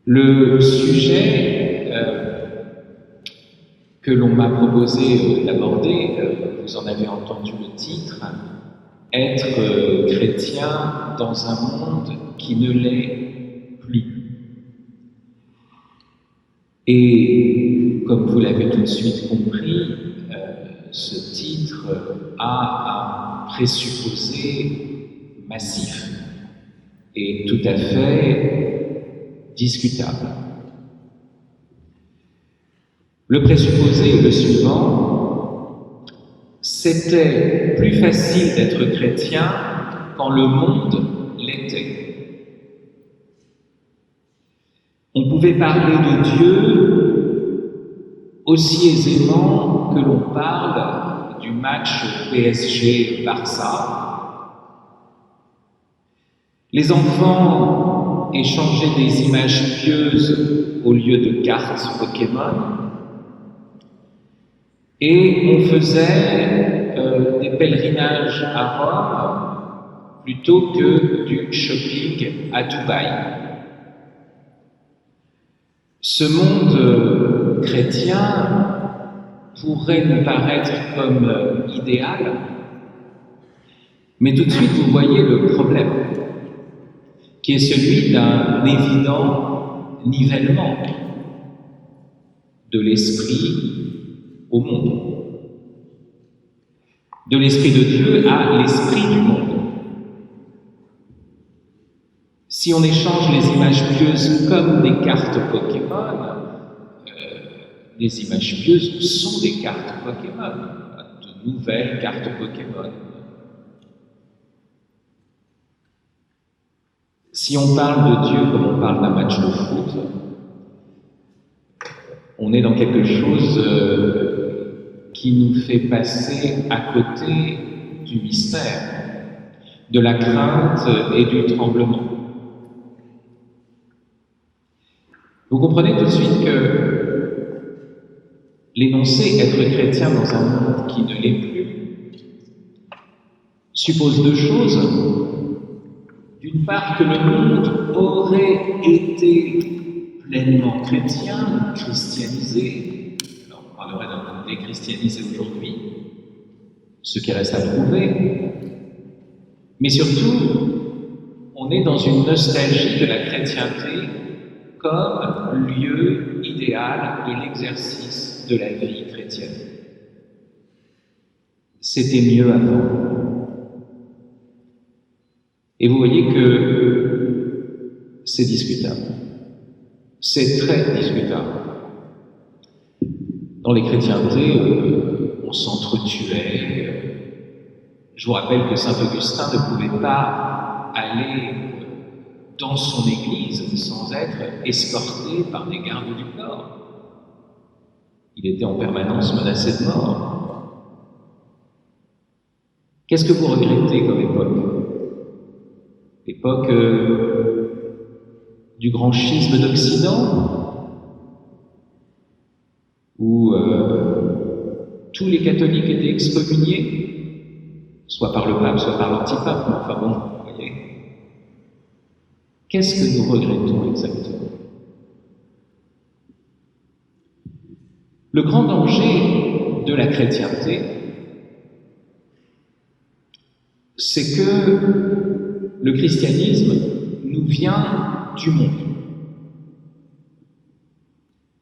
Le sujet que l'on m'a proposé d'aborder, vous en avez entendu le titre, être chrétien dans un monde qui ne l'est plus. Et comme vous l'avez tout de suite compris, ce titre a un présupposé massif et tout à fait discutable. Le présupposé est le suivant: c'était plus facile d'être chrétien quand le monde l'était. On pouvait parler de Dieu aussi aisément que l'on parle du match PSG-Barça. Les enfants échangeaient des images pieuses au lieu de cartes Pokémon. Et on faisait des pèlerinages à Rome plutôt que du shopping à Dubaï. Ce monde chrétien pourrait nous paraître comme idéal, mais tout de suite vous voyez le problème, qui est celui d'un évident nivellement de l'esprit au monde, de l'esprit de Dieu à l'esprit du monde. Si on échange les images pieuses comme des cartes Pokémon, les images pieuses sont des cartes Pokémon, de nouvelles cartes Pokémon. Si on parle de Dieu comme on parle d'un match de foot, on est dans quelque chose qui nous fait passer à côté du mystère, de la crainte et du tremblement. Vous comprenez tout de suite que l'énoncé « être chrétien dans un monde qui ne l'est plus » suppose deux choses. D'une part, que le monde aurait été pleinement chrétien, christianisé. Alors, on parlerait d'un monde déchristianisé aujourd'hui, ce qui reste à prouver. Mais surtout, on est dans une nostalgie de la chrétienté comme lieu idéal de l'exercice de la vie chrétienne. C'était mieux avant. Et vous voyez que c'est discutable. C'est très discutable. Dans les chrétientés, on s'entretuait. Je vous rappelle que saint Augustin ne pouvait pas aller dans son église sans être escorté par des gardes du corps. Il était en permanence menacé de mort. Qu'est-ce que vous regrettez comme époque? L'époque du grand schisme d'Occident, où tous les catholiques étaient excommuniés, soit par le pape, soit par l'antipape, mais enfin bon, vous voyez. Qu'est-ce que nous regrettons exactement? Le grand danger de la chrétienté, c'est que le christianisme nous vient du monde,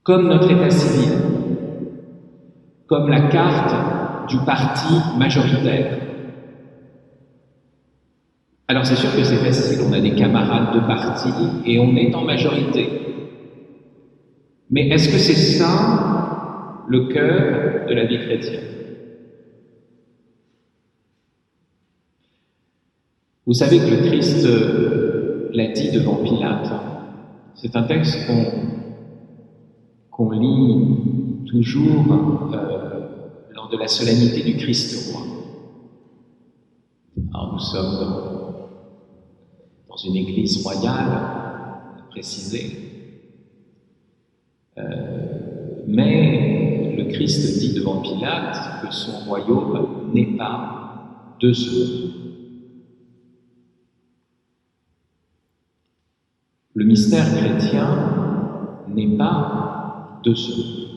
comme notre état civil, comme la carte du parti majoritaire. Alors c'est sûr que c'est facile, on a des camarades de parti et on est en majorité. Mais est-ce que c'est ça le cœur de la vie chrétienne? Vous savez que le Christ l'a dit devant Pilate. C'est un texte qu'on lit toujours lors de la solennité du Christ roi. Alors nous sommes dans une église royale, précisée, mais le Christ dit devant Pilate que son royaume n'est pas de ce monde. Le mystère chrétien n'est pas de ce monde.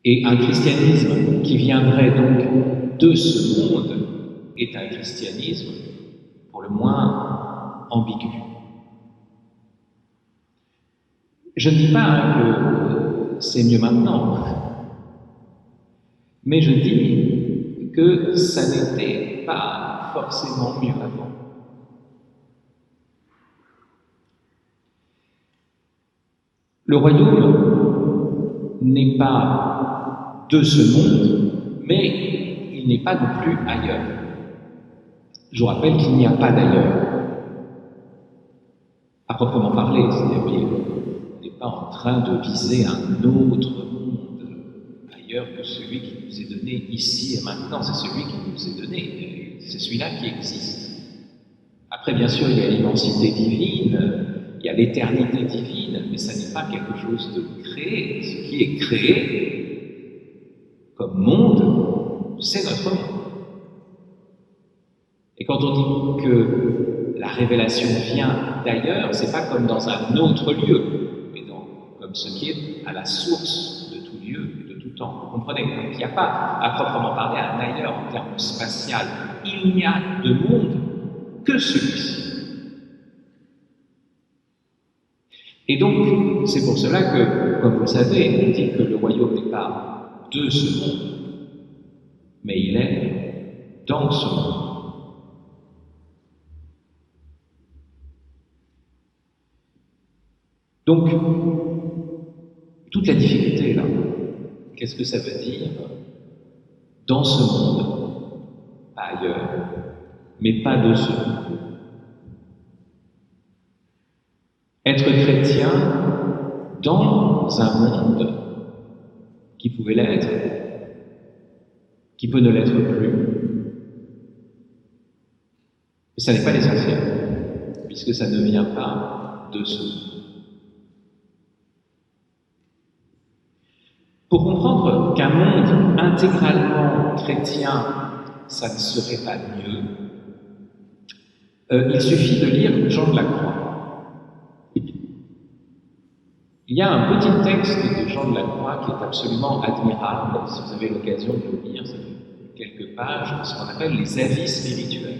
Et un christianisme qui viendrait donc de ce monde est un christianisme pour le moins ambigu. Je ne dis pas que c'est mieux maintenant, mais je dis que ça n'était pas forcément mieux avant. Le royaume n'est pas de ce monde, mais il n'est pas non plus ailleurs. Je vous rappelle qu'il n'y a pas d'ailleurs, à proprement parler, c'est-à-dire qu'on n'est pas en train de viser un autre monde ailleurs que celui qui nous est donné ici et maintenant, c'est celui qui nous est donné, et c'est celui-là qui existe. Après, bien sûr, il y a l'immensité divine, il y a l'éternité divine, mais ça n'est pas quelque chose de créé. Ce qui est créé comme monde, c'est notre monde. Et quand on dit que la révélation vient d'ailleurs, c'est pas comme dans un autre lieu, mais comme ce qui est à la source de tout lieu et de tout temps. Vous comprenez? Donc, il n'y a pas à proprement parler un ailleurs en termes spatial. Il n'y a de monde que celui-ci. Et donc, c'est pour cela que, comme vous le savez, on dit que le royaume n'est pas de ce monde, mais il est dans ce monde. Donc, toute la difficulté est là. Qu'est-ce que ça veut dire? Dans ce monde, pas ailleurs, mais pas de ce monde. Être chrétien dans un monde qui pouvait l'être, qui peut ne l'être plus. Et ça n'est pas l'essentiel, puisque ça ne vient pas de ce monde. Pour comprendre qu'un monde intégralement chrétien, ça ne serait pas mieux, il suffit de lire Jean de la Croix. Il y a un petit texte de Jean de la Croix qui est absolument admirable, si vous avez l'occasion de le lire, ça fait quelques pages, ce qu'on appelle les avis spirituels.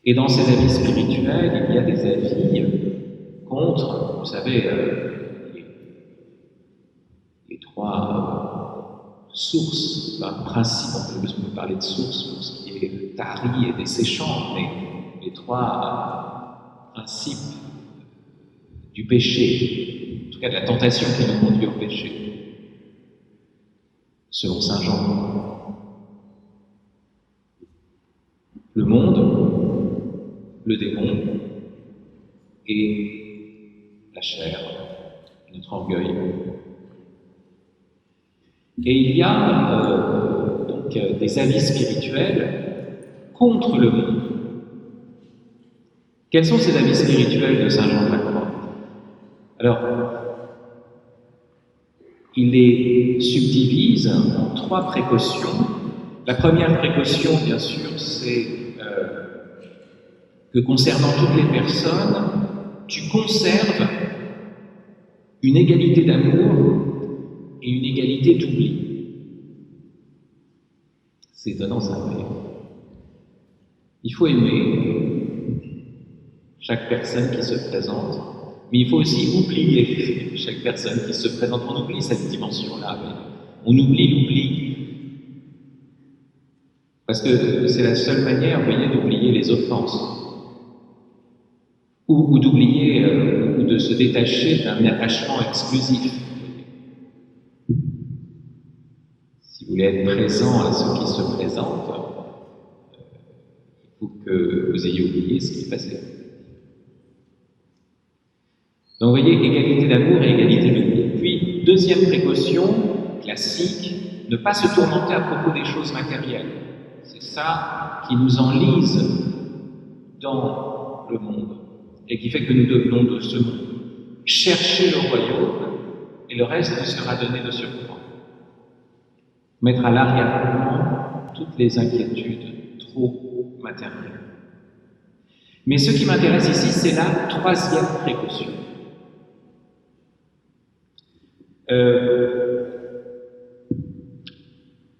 Et dans ces avis spirituels, il y a des avis contre, vous savez, les trois sources, principes, on peut parler de sources pour ce qui est tari et desséchant, mais les trois principes du péché, en tout cas de la tentation qui nous conduit au péché, selon saint Jean. Le monde, le démon et la chair, notre orgueil. Et il y a donc des avis spirituels contre le monde. Quels sont ces avis spirituels de saint Jean de la Croix? Alors, il les subdivise en trois précautions. La première précaution, bien sûr, c'est que concernant toutes les personnes, tu conserves une égalité d'amour et une égalité d'oubli. C'est étonnant ça, mais il faut aimer chaque personne qui se présente, mais il faut aussi oublier chaque personne qui se présente. On oublie cette dimension-là, mais on oublie l'oubli. Parce que c'est la seule manière, vous voyez, d'oublier les offenses. Ou d'oublier, ou de se détacher d'un attachement exclusif. Si vous voulez être présent à ceux qui se présentent, il faut que vous ayez oublié ce qui est passé. Donc vous voyez, égalité d'amour et égalité d'oubli. Puis, deuxième précaution, classique, ne pas se tourmenter à propos des choses matérielles. C'est ça qui nous enlise dans le monde et qui fait que nous devenons de ce monde. Chercher le royaume et le reste nous sera donné de surcroît. Mettre à l'arrière-plan toutes les inquiétudes trop matérielles. Mais ce qui m'intéresse ici, c'est la troisième précaution.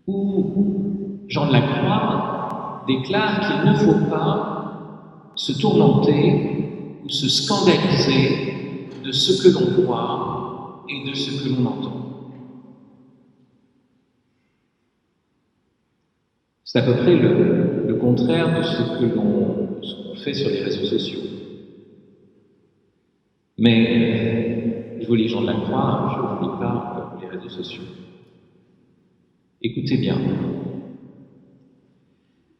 Où Jean de la Croix déclare qu'il ne faut pas se tourmenter ou se scandaliser de ce que l'on voit et de ce que l'on entend. C'est à peu près le contraire de ce qu'on fait sur les réseaux sociaux. Mais je vous lis Jean de la Croix, je ne vous lis pas les réseaux sociaux. Écoutez bien.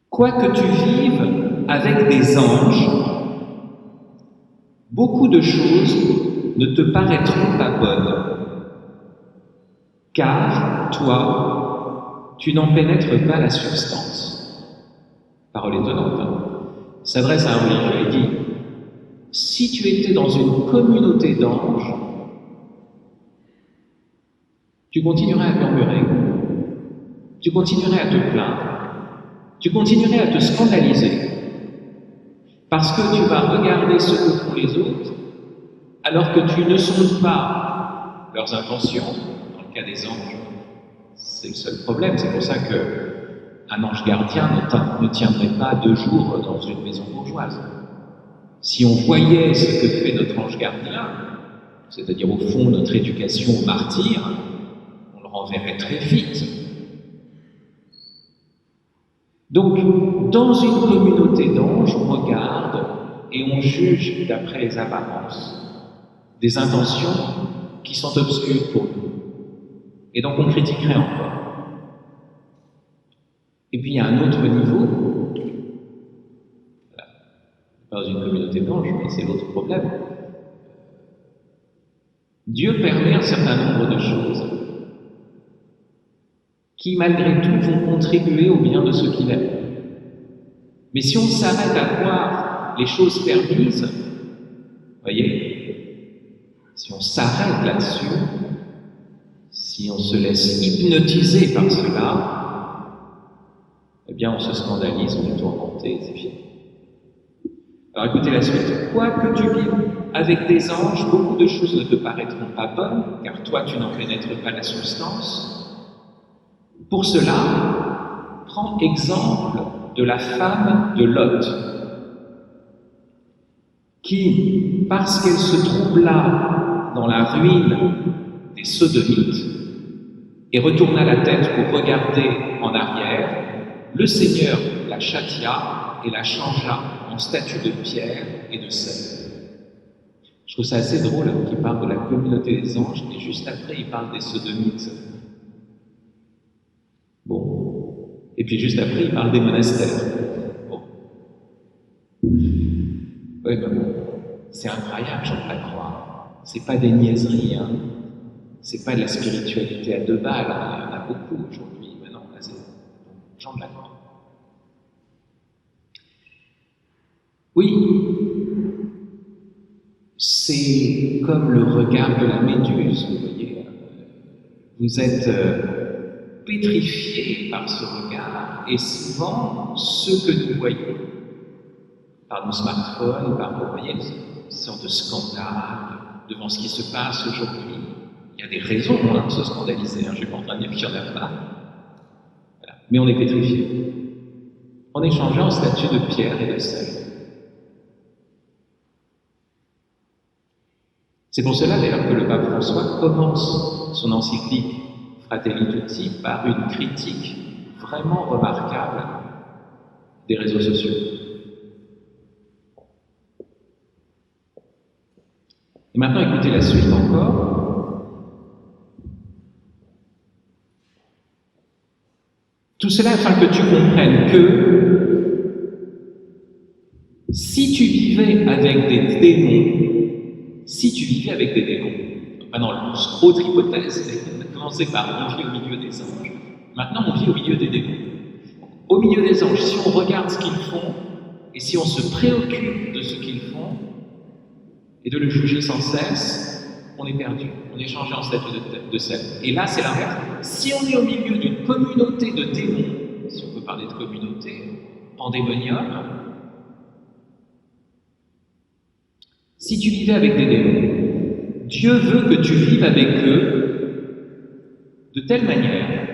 Quoi que tu vives avec des anges, beaucoup de choses ne te paraîtront pas bonnes, car toi, tu n'en pénètres pas la substance. Parole étonnante, hein. Il s'adresse à un religieux et dit « Si tu étais dans une communauté d'anges, tu continuerais à murmurer, tu continuerais à te plaindre, tu continuerais à te scandaliser, parce que tu vas regarder ce que font les autres, alors que tu ne sondes pas leurs intentions. Dans le cas des anges, c'est le seul problème. C'est pour ça qu'un ange gardien ne tiendrait pas 2 jours dans une maison bourgeoise. Si on voyait ce que fait notre ange gardien, c'est-à-dire au fond notre éducation au martyr, on le renverrait très vite. Donc, dans une communauté d'anges, on regarde et on juge d'après les apparences, des intentions qui sont obscures pour nous. Et donc on critiquerait encore. Et puis il y a un autre niveau, dans une communauté d'anges, mais c'est l'autre problème. Dieu permet un certain nombre de choses qui, malgré tout, vont contribuer au bien de ceux qu'il aime. Mais si on s'arrête à voir les choses permises, voyez, si on s'arrête là-dessus, si on se laisse hypnotiser par cela, eh bien on se scandalise, on est tourmenté, c'est fini. Alors écoutez la suite. Quoi que tu vives avec des anges, beaucoup de choses ne te paraîtront pas bonnes, car toi tu n'en pénètres pas la substance. Pour cela, prends exemple de la femme de Lot, qui, parce qu'elle se troubla dans la ruine des Sodomites et retourna la tête pour regarder en arrière, le Seigneur la châtia et la changea en statue de pierre et de sel. Je trouve ça assez drôle qu'il parle de la communauté des anges et juste après il parle des Sodomites. Bon. Et puis juste après il parle des monastères. Bon. Oui, ben bon. C'est incroyable, Jean de la Croix. C'est pas des niaiseries, hein. C'est pas de la spiritualité à 2 balles, hein. Il y en a beaucoup aujourd'hui. Mais non, là c'est Jean de la Croix. Oui, c'est comme le regard de la méduse, vous voyez. Vous êtes pétrifié par ce regard, et souvent, ce que nous voyons, par nos smartphones, par, vous voyez, une sorte de scandale devant ce qui se passe aujourd'hui. Il y a des raisons de se scandaliser, hein. Je ne suis pas en train de dire qu'il n'y en a pas. Voilà. Mais on est pétrifié. On est changé en statue de pierre et de sel. C'est pour cela d'ailleurs que le pape François commence son encyclique Fratelli Tutti par une critique vraiment remarquable des réseaux sociaux. Et maintenant, écoutez la suite encore. Tout cela afin que tu comprennes que si tu vivais avec des démons, alors, autre hypothèse, on a commencé par on vit au milieu des anges, maintenant on vit au milieu des démons. Au milieu des anges, si on regarde ce qu'ils font, et si on se préoccupe de ce qu'ils font, et de le juger sans cesse, on est perdu, on est changé en statue de sel. Et là, c'est l'inverse. Si on est au milieu d'une communauté de démons, si on peut parler de communauté, pandémonium, si tu vivais avec des démons, Dieu veut que tu vives avec eux de telle manière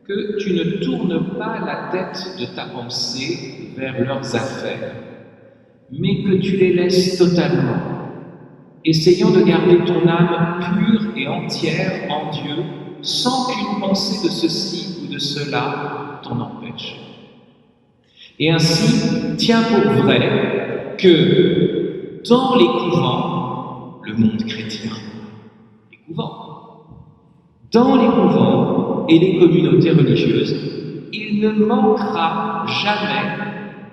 que tu ne tournes pas la tête de ta pensée vers leurs affaires, mais que tu les laisses totalement, essayant de garder ton âme pure et entière en Dieu, sans qu'une pensée de ceci ou de cela t'en empêche. Et ainsi, tiens pour vrai que dans les couvents, le monde chrétien, les couvents, dans les couvents et les communautés religieuses, il ne manquera jamais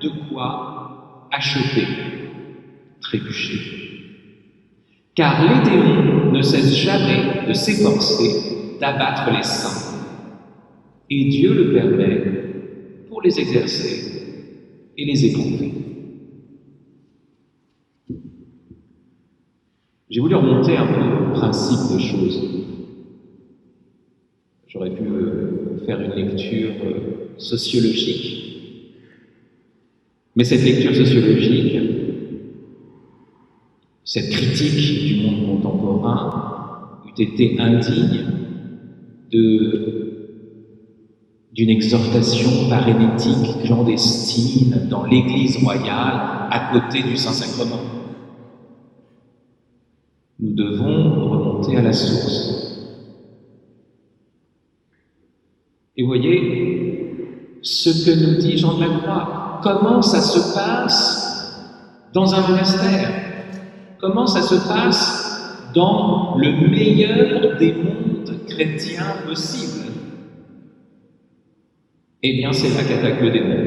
de quoi acheter, trébucher. Car les démons ne cessent jamais de s'efforcer d'abattre les saints, et Dieu le permet pour les exercer et les éprouver. J'ai voulu remonter un peu au principe des choses. J'aurais pu faire une lecture sociologique, mais cette lecture sociologique, cette critique du monde contemporain eût été indigne d'une exhortation parénétique clandestine dans l'Église royale à côté du Saint-Sacrement. Nous devons remonter à la source. Et voyez ce que nous dit Jean de la Croix. Comment ça se passe dans un monastère? Comment ça se passe dans le meilleur des mondes chrétiens possibles? Eh bien, c'est là qu'attaque le démon,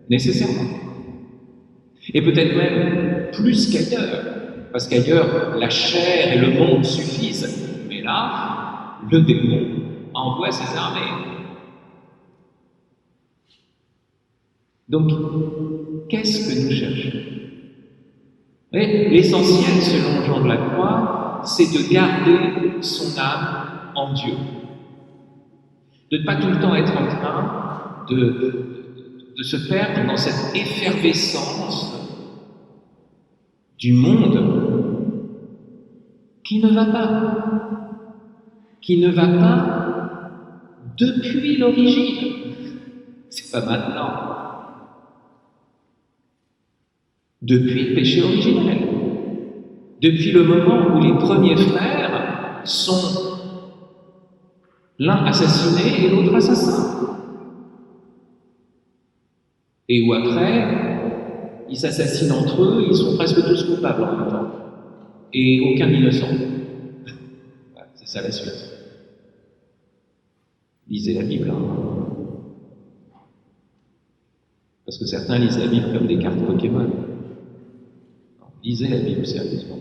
nécessairement. Et peut-être même plus qu'ailleurs, parce qu'ailleurs, la chair et le monde suffisent. Mais là, le démon envoie ses armées. Donc, qu'est-ce que nous cherchons? L'essentiel, selon Jean de la Croix, c'est de garder son âme en Dieu. De ne pas tout le temps être en train de se perdre dans cette effervescence du monde qui ne va pas depuis l'origine. C'est pas maintenant. Depuis le péché originel. Depuis le moment où les premiers frères sont l'un assassiné et l'autre assassin. Et où après, ils s'assassinent entre eux, ils sont presque tous coupables en même temps. Et aucun innocent. Voilà, c'est ça la suite. Lisez la Bible. Parce que certains lisent la Bible comme des cartes Pokémon. Non, lisez la Bible sérieusement.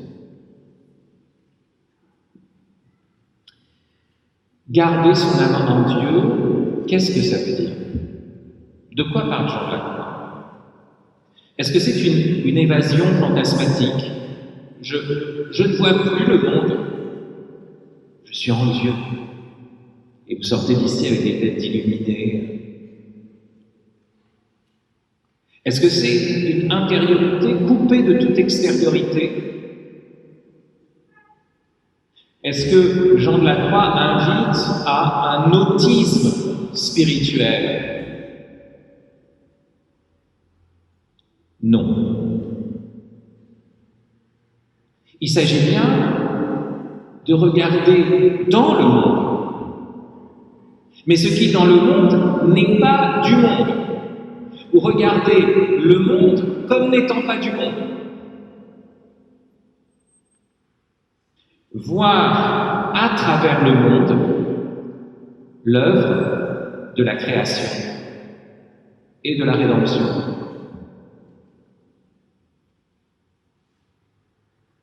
Garder son âme en Dieu, qu'est-ce que ça veut dire? De quoi parle Jean de la Croix? Est-ce que c'est une évasion fantasmatique? Je ne vois plus le monde. Je suis en Dieu. Et vous sortez d'ici avec des têtes illuminées. Est-ce que c'est une intériorité coupée de toute extériorité? Est-ce que Jean de la Croix invite à un autisme spirituel? Non. Il s'agit bien de regarder dans le monde, mais ce qui dans le monde n'est pas du monde, ou regarder le monde comme n'étant pas du monde. Voir à travers le monde l'œuvre de la création et de la rédemption.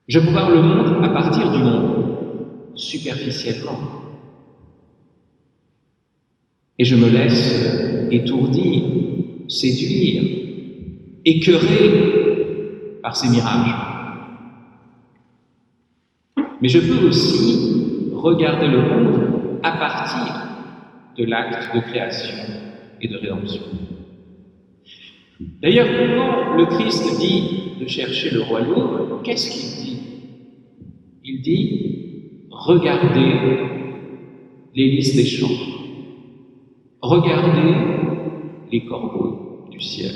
Je peux voir le monde à partir du monde, superficiellement. Et je me laisse étourdir, séduire, écœurer par ces mirages. Mais je peux aussi regarder le monde à partir de l'acte de création et de rédemption. D'ailleurs, quand le Christ dit de chercher le royaume, qu'est-ce qu'il dit? Il dit, regardez les lys des champs, regardez les corbeaux du ciel.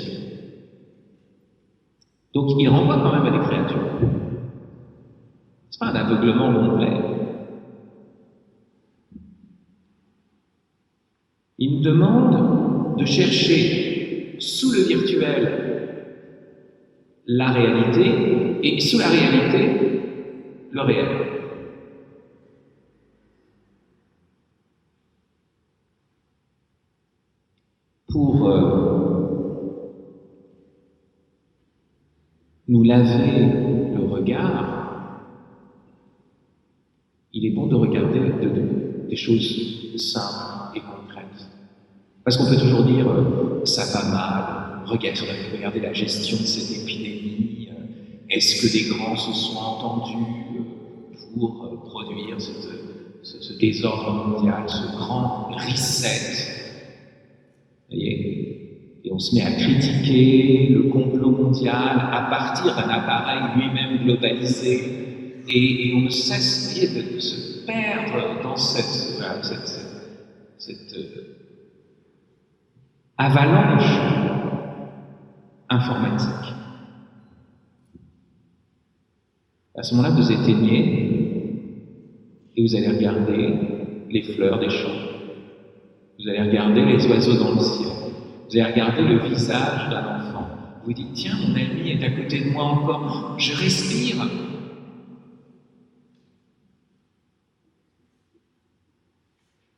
Donc il renvoie quand même à des créatures. C'est pas un aveuglement complet. Il nous demande de chercher sous le virtuel la réalité et sous la réalité le réel. Pour nous laver le regard, il est bon de regarder des choses simples et concrètes. Parce qu'on peut toujours dire ça va mal, regardez la gestion de cette épidémie, est-ce que des grands se sont entendus pour produire ce désordre mondial, ce grand reset? Vous voyez, et on se met à critiquer le complot mondial à partir d'un appareil lui-même globalisé, et on ne cesse, vous voyez, de se perdre dans cette avalanche informatique. À ce moment-là, vous éteignez et vous allez regarder les fleurs des champs. Vous allez regarder les oiseaux dans le ciel. Vous allez regarder le visage d'un enfant. Vous dites, tiens, mon ami est à côté de moi encore, je respire.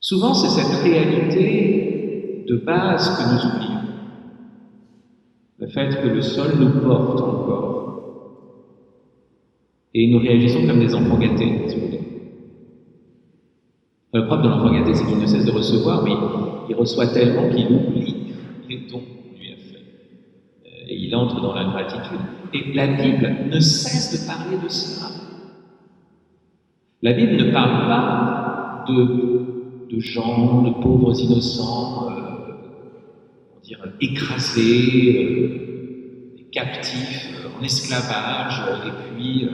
Souvent, c'est cette réalité de base que nous oublions. Le fait que le sol nous porte encore. Et nous réagissons comme des enfants gâtés, si vous voulez. Le propre de l'enfant gâté, c'est qu'il ne cesse de recevoir, mais il reçoit tellement qu'il oublie les dons qu'on lui a faits. Et il entre dans l'ingratitude. Et la Bible ne cesse de parler de cela. La Bible ne parle pas de gens, de pauvres innocents, écrasés, captifs, en esclavage, et puis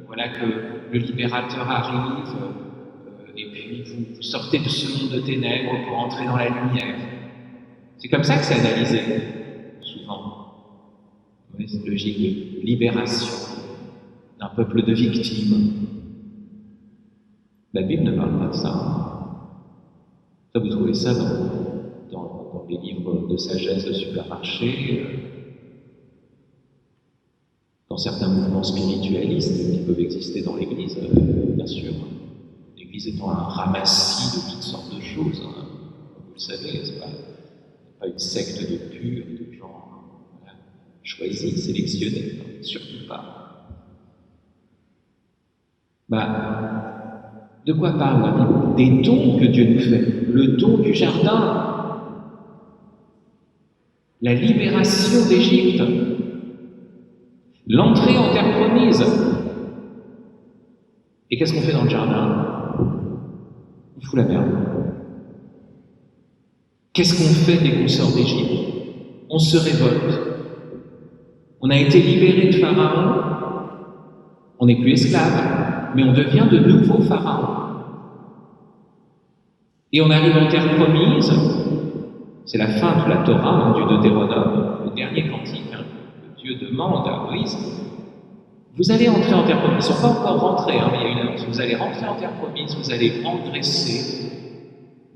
voilà que le libérateur arrive, et puis vous sortez de ce monde de ténèbres pour entrer dans la lumière. C'est comme ça que c'est analysé, souvent. Oui, cette logique de libération d'un peuple de victimes. La Bible ne parle pas de ça. Ça, vous trouvez ça dans les livres de sagesse de supermarché, dans certains mouvements spiritualistes qui peuvent exister dans l'Église, bien sûr. L'Église étant un ramassis de toutes sortes de choses, hein. Vous le savez, c'est pas une secte de purs, de gens choisis, sélectionnés, surtout pas. De quoi parle la Bible? Des dons que Dieu nous fait. Le don du jardin, la libération d'Égypte, l'entrée en terre promise. Et qu'est-ce qu'on fait dans le jardin? On fout la merde. Qu'est-ce qu'on fait dès qu'on sort d'Égypte? On se révolte. On a été libéré de Pharaon, on n'est plus esclave, mais on devient de nouveaux pharaons. Et on arrive en terre promise, c'est la fin de la Torah, du Deutéronome, le dernier cantique, que Dieu demande à Moïse. Vous allez entrer en terre promise, ils ne sont pas encore rentrés, mais il y a une annonce. Vous allez rentrer en terre promise, vous allez engraisser,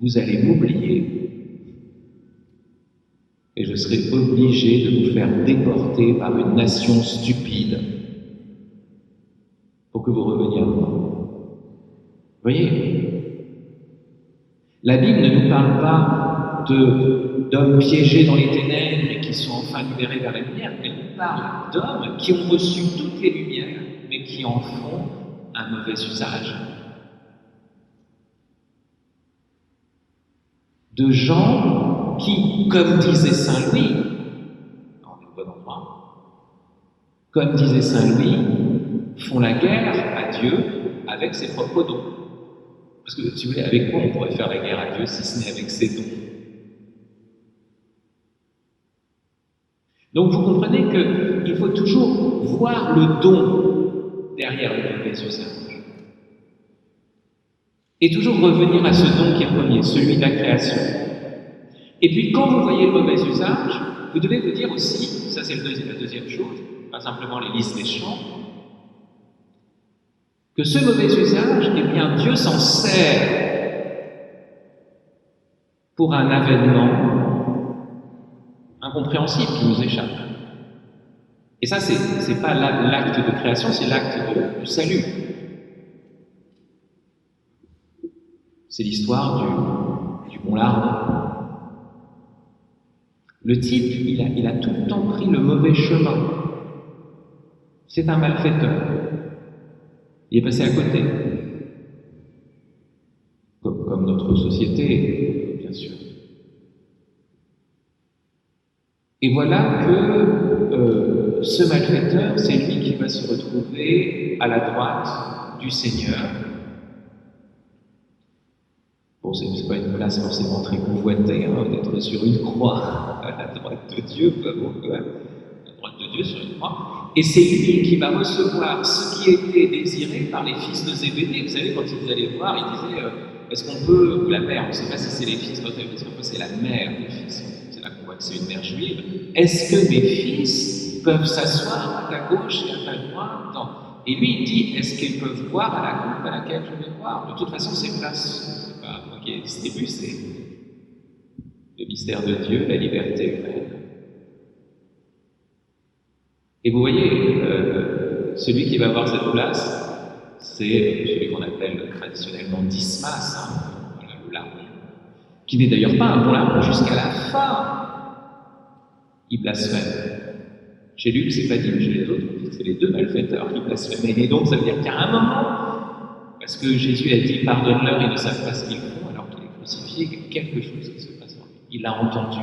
vous allez m'oublier, et je serai obligé de vous faire déporter par une nation stupide pour que vous reveniez à moi. Vous voyez, la Bible ne nous parle pas d'hommes piégés dans les ténèbres et qui sont enfin libérés vers la lumière, elle nous parle d'hommes qui ont reçu toutes les lumières, mais qui en font un mauvais usage. De gens qui, comme disait Saint Louis, on est au bon endroit, comme disait Saint Louis, font la guerre à Dieu avec ses propres dons. Parce que, si vous voulez, avec quoi on pourrait faire la guerre à Dieu si ce n'est avec ses dons? Donc vous comprenez que qu'il faut toujours voir le don derrière le mauvais usage. Et toujours revenir à ce don qui est premier, celui de la création. Et puis quand vous voyez le mauvais usage, vous devez vous dire aussi, ça c'est la deuxième chose, pas simplement les listes des chants, que ce mauvais usage, eh bien Dieu s'en sert pour un avènement incompréhensible qui nous échappe. Et ça, c'est pas l'acte de création, c'est l'acte du salut. C'est l'histoire du bon larron. Le type, il a tout le temps pris le mauvais chemin. C'est un malfaiteur. Il est passé à côté. Comme notre société, bien sûr. Et voilà que ce malfaiteur, c'est lui qui va se retrouver à la droite du Seigneur. Bon, c'est pas une place forcément très convoitée, hein, d'être sur une croix à la droite de Dieu, pas bon, quand même. À la droite de Dieu sur une croix. Et c'est lui qui va recevoir ce qui était désiré par les fils de Zébédée. Vous savez, quand ils allaient voir, ils disaient est-ce qu'on peut, ou la mère, on ne sait pas si c'est les fils, notre église, c'est la mère des fils. C'est là qu'on voit que c'est une mère juive. Est-ce que mes fils peuvent s'asseoir à ta gauche et à ta droite? Et lui, il dit est-ce qu'ils peuvent boire à la coupe à laquelle je vais boire? De toute façon, c'est places. C'est pas moi qui ai distribué, c'est le mystère de Dieu, la liberté humaine. Et vous voyez, celui qui va avoir cette place, c'est celui qu'on appelle traditionnellement Dismas, hein, voilà, le larron, qui n'est d'ailleurs pas un bon larron jusqu'à la fin. Il blasphème. Chez Luc, c'est pas dit, mais chez les autres, c'est les deux malfaiteurs qui blasphèment. Et donc, ça veut dire qu'à un moment, parce que Jésus a dit pardonne-leur, ils ne savent pas ce qu'ils font, alors qu'il est crucifié, il y a quelque chose qui se passe en lui. Il l'a entendu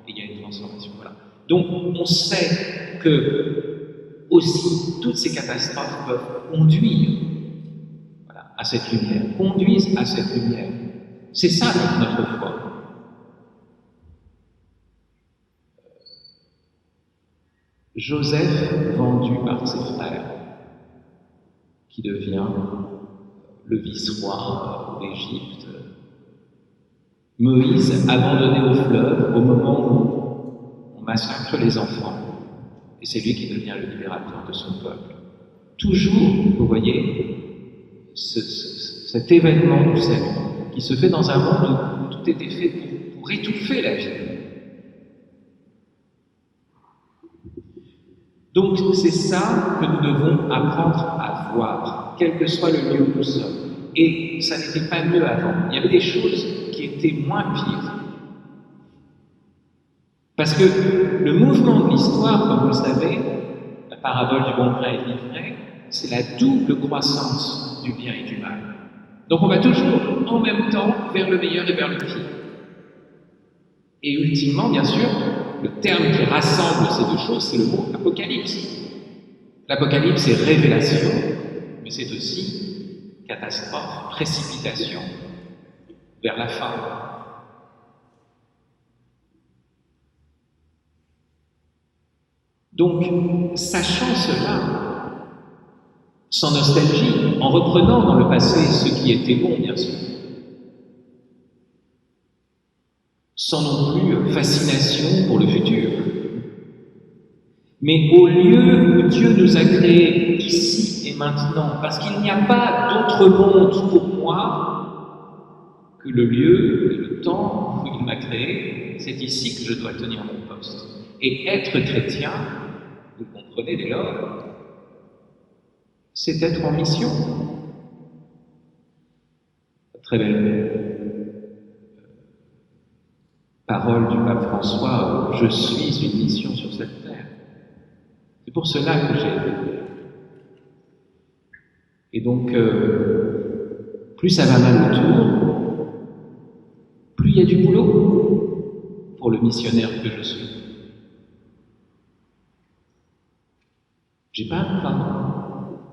et il y a une transformation. Voilà. Donc, on sait que aussi toutes ces catastrophes peuvent conduire à cette lumière, conduisent à cette lumière. C'est ça notre foi. Joseph vendu par ses frères, qui devient le vice-roi d'Égypte. Moïse abandonné au fleuve au moment où on massacre les enfants, et c'est lui qui devient le libérateur de son peuple. Toujours, vous voyez, cet événement du salut qui se fait dans un monde où tout était fait pour étouffer la vie. Donc c'est ça que nous devons apprendre à voir, quel que soit le lieu où nous sommes. Et ça n'était pas mieux avant. Il y avait des choses qui étaient moins pires. Parce que le mouvement de l'histoire, comme vous le savez, la parabole du bon grain et de l'ivraie, c'est la double croissance du bien et du mal. Donc on va toujours en même temps vers le meilleur et vers le pire. Et ultimement, bien sûr, le terme qui rassemble ces deux choses, c'est le mot apocalypse. L'apocalypse, c'est révélation, mais c'est aussi catastrophe, précipitation vers la fin. Donc, sachant cela, sans nostalgie, en reprenant dans le passé ce qui était bon, bien sûr, sans non plus fascination pour le futur, mais au lieu où Dieu nous a créés ici et maintenant, parce qu'il n'y a pas d'autre monde pour moi que le lieu et le temps où il m'a créé, c'est ici que je dois tenir mon poste. Et être chrétien, vous comprenez dès lors, c'est être en mission. Très belle parole du pape François, je suis une mission sur cette terre. C'est pour cela que j'ai été fait. Et donc, plus ça va mal autour, plus il y a du boulot pour le missionnaire que je suis. J'ai pas un plan.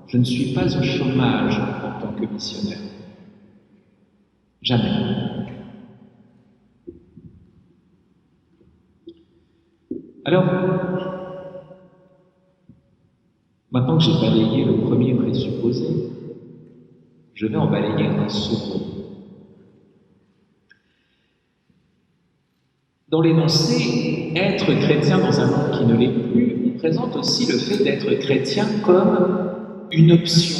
Je ne suis pas au chômage en tant que missionnaire. Jamais. Alors, maintenant que j'ai balayé le premier présupposé, je vais en balayer un second. Dans l'énoncé « être chrétien dans un monde qui ne l'est plus », on présente aussi le fait d'être chrétien comme une option.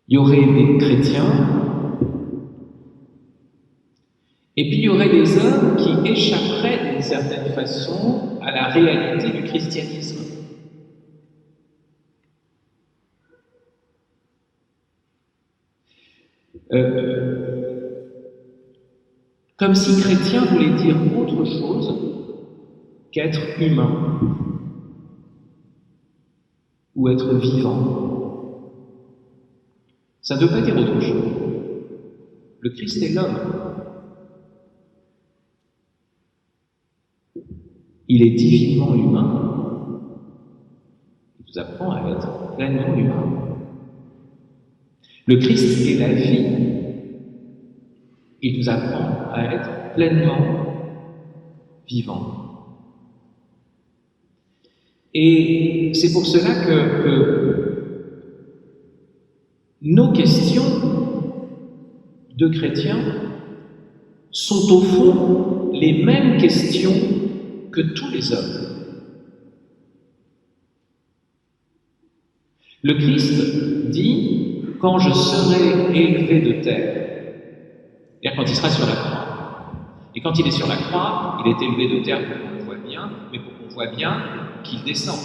Il y aurait des chrétiens, et puis il y aurait des hommes qui échapperaient d'une certaine façon à la réalité du christianisme. Comme si chrétien voulait dire autre chose qu'être humain ou être vivant. Ça ne veut pas dire autre chose. Le Christ est l'homme. Il est divinement humain. Il nous apprend à être pleinement humain. Le Christ est la vie. Il nous apprend à être pleinement vivant. Et c'est pour cela que nos questions de chrétiens sont au fond les mêmes questions que tous les hommes. Le Christ dit « Quand je serai élevé de terre », c'est-à-dire quand il sera sur la croix. Et quand il est sur la croix, il est élevé de terre pour qu'on le voit bien, mais pour qu'on voit bien qu'il descend.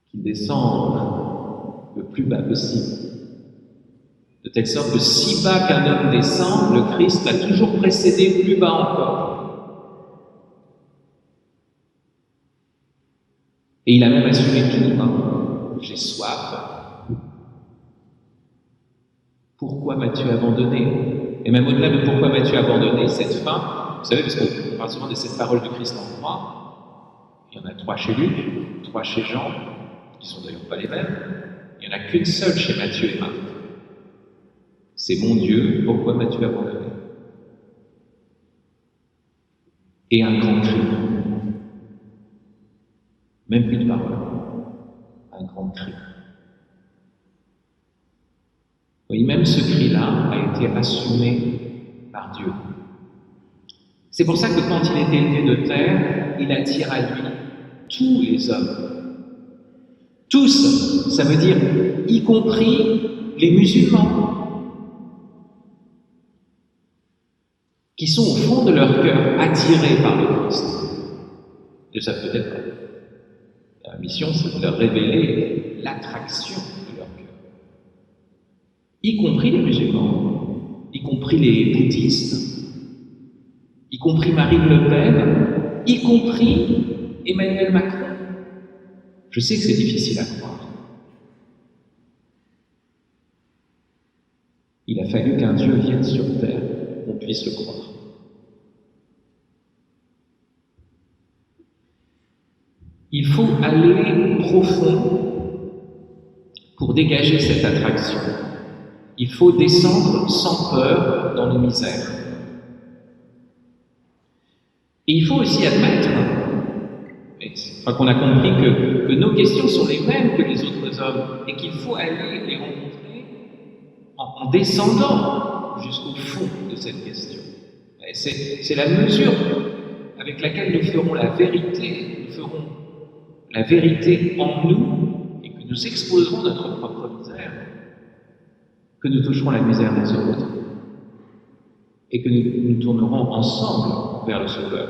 Qu'il descend le plus bas possible. De telle sorte que si bas qu'un homme descend, le Christ l'a toujours précédé plus bas encore. Et il a même assumé tout. J'ai soif. Pourquoi m'as-tu abandonné? Et même au-delà de pourquoi m'as-tu abandonné, cette faim, vous savez, parce qu'on parle souvent de cette parole du Christ en croix, il y en a 3 chez Luc, 3 chez Jean, qui sont d'ailleurs pas les mêmes, il n'y en a qu'une seule chez Matthieu et Marc. C'est mon Dieu, pourquoi m'as-tu abandonné? Et un grand cri. Même plus de parole. Un grand cri. Oui, même ce cri-là a été assumé par Dieu. C'est pour ça que quand il est élevé de terre, il attire à lui tous les hommes. Tous, ça veut dire y compris les musulmans, qui sont au fond de leur cœur attirés par le Christ. Et ça peut-être la mission, c'est de leur révéler l'attraction de leur cœur. Y compris les musulmans, y compris les bouddhistes, y compris Marine Le Pen, y compris Emmanuel Macron. Je sais que c'est difficile à croire. Il a fallu qu'un Dieu vienne sur terre pour qu'on puisse le croire. Il faut aller profond pour dégager cette attraction. Il faut descendre sans peur dans nos misères. Et il faut aussi admettre, une fois qu'on a compris que nos questions sont les mêmes que les autres hommes et qu'il faut aller les rencontrer en descendant jusqu'au fond de cette question. C'est la mesure avec laquelle nous ferons la vérité, en nous et que nous exposerons notre propre misère, que nous toucherons la misère des autres et que nous tournerons ensemble vers le Sauveur.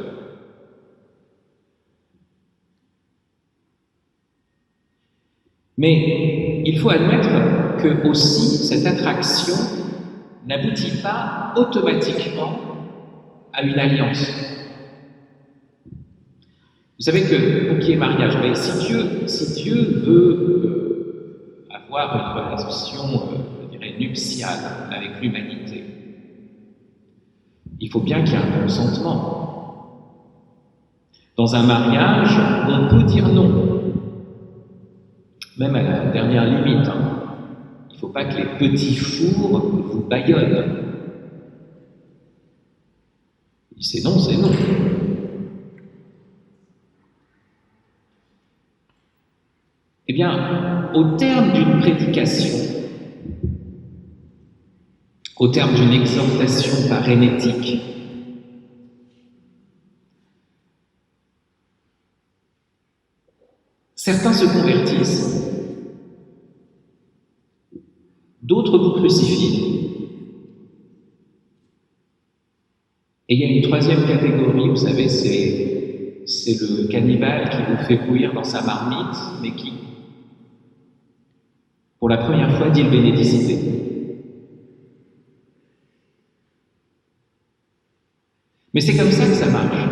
Mais il faut admettre que aussi cette attraction n'aboutit pas automatiquement à une alliance. Vous savez que pour qu'il y ait mariage, si Dieu veut avoir une relation, je dirais, nuptiale avec l'humanité, il faut bien qu'il y ait un consentement. Dans un mariage, on peut dire non, même à la dernière limite. Il ne faut pas que les petits fours vous bâillonnent. C'est non, c'est non. Eh bien, au terme d'une prédication, au terme d'une exhortation parénétique, certains se convertissent, d'autres vous crucifient. Et il y a une troisième catégorie, vous savez, c'est le cannibale qui vous fait bouillir dans sa marmite, mais qui, pour la première fois, dit le bénédicité. Mais c'est comme ça que ça marche.